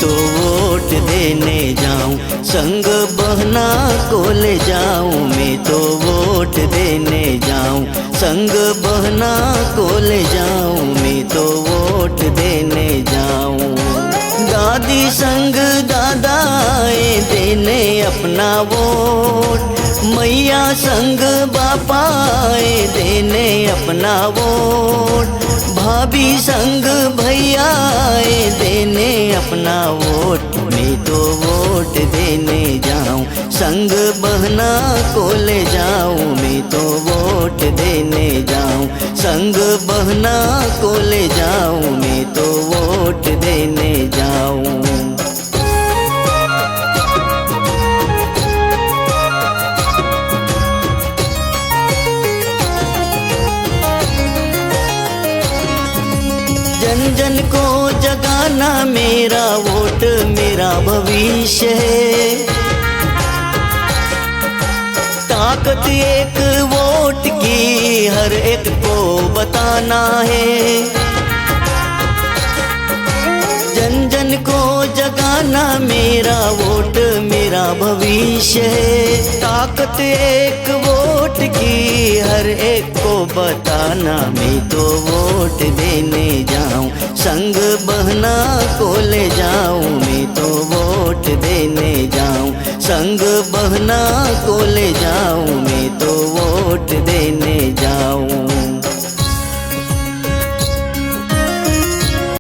तो वोट देने जाऊं, संग बहना को ले जाऊं, मैं तो वोट देने जाऊं, संग बहना को ले जाऊं, मैं तो वोट देने जाऊं। दादी संग दादा आए देने अपना वोट, मैया संग बापा आए देने अपना वोट, भाभी संग भैया आए देने अपना वोट, मैं तो वोट देने जाऊं, संग बहना को ले जाऊं, मैं तो वोट देने जाऊं, संग बहना को ले जाऊं, मैं तो वोट देने जाऊं। जन जन को जगाना मेरा वोट मेरा भविष्य है, ताकत एक वोट की हर एक को बताना है। जन जन को जगाना मेरा वोट मेरा भविष्य है, ताकत एक वोट की हर एक को बताना, मैं तो वोट देने जाऊं, संग बहना को ले जाऊं, मैं तो वोट देने जाऊं, संग बहना को ले जाऊं, मैं तो वोट देने जाऊं।